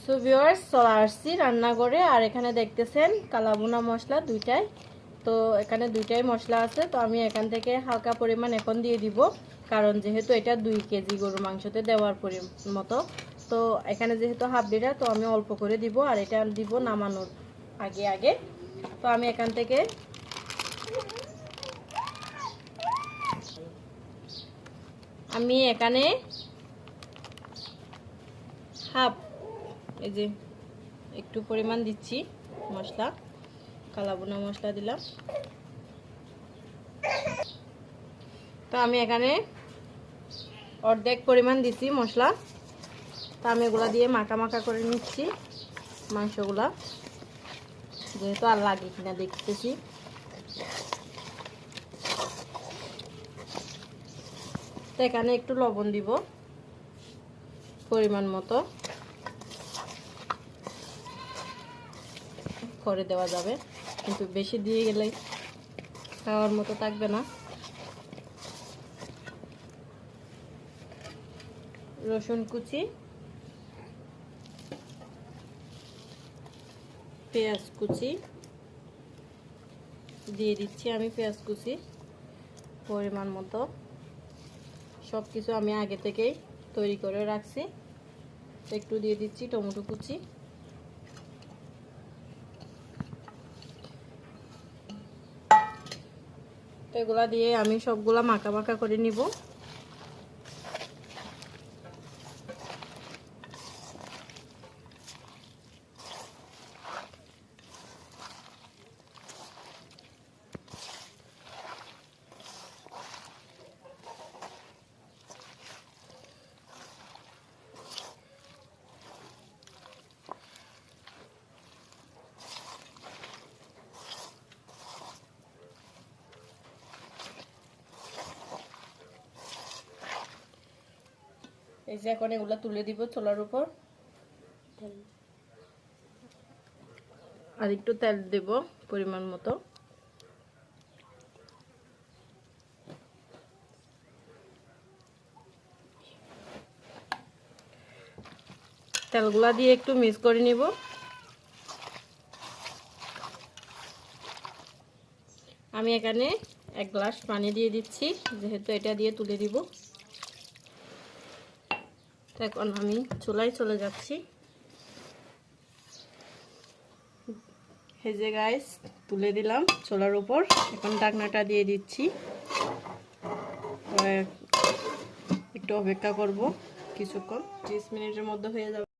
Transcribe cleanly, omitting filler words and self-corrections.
So viewers, চলে আসছি রান্নাঘরে। আর এখানে দেখতেছেন কালাভুনা মশলা দুইটাই। তো এখানে দুইটাই মশলা আছে। তো আমি এখান থেকে হালকা পরিমাণ এখন দিয়ে দিব, কারণ যেহেতু এটা 2 কেজি গরু মাংসতে দেওয়ার মতো। তো এখানে যেহেতু হাফ বিঘা, তো আমি অল্প করে দিব। আর এটা দিব নামানোর আগে আগে। তো আমি এখান থেকে এখানে হাফ, এই যে একটু পরিমাণ দিচ্ছি মশলা, কালাভুনা মশলা দিলাম। তো আমি এখানে অর্ধেক পরিমাণ দিচ্ছি মশলা। তো আমি এগুলা দিয়ে মাখা মাখা করে নিচ্ছি মাংসগুলা, যেহেতু আর লাগে কিনা দেখতেছি। তো এখানে একটু লবণ দিব পরিমাণ মতো, করে দেওয়া যাবে, কিন্তু বেশি দিয়ে গেলে খাওয়ার মতো থাকবে না। রসুন কুচি, পেঁয়াজ কুচি দিয়ে দিচ্ছি আমি, পেঁয়াজ কুচি পরিমাণ মতো। সব কিছু আমি আগে থেকেই তৈরি করে রাখছি। একটু দিয়ে দিচ্ছি টমেটো কুচি। এগুলা দিয়ে আমি সবগুলা মাখা মাখা করে নিব। এই যে এখন এগুলা তুলে দিব চুলার উপর। আর একটু তেল দেব পরিমাণ মতো। তেলগুলা দিয়ে একটু মিক্স করে নিব। আমি এখানে 1 গ্লাস পানি দিয়ে দিচ্ছি, যেহেতু এটা দিয়ে তুলে দিব। এখন আমি চুলায় চলে যাচ্ছি। এই যে গাইস, তুলে দিলাম চুলার উপর। এখন ঢাকনাটা দিয়ে দিচ্ছি। একটু অপেক্ষা করব কিছুক্ষণ, 30 মিনিটের মধ্যে হয়ে যাবে।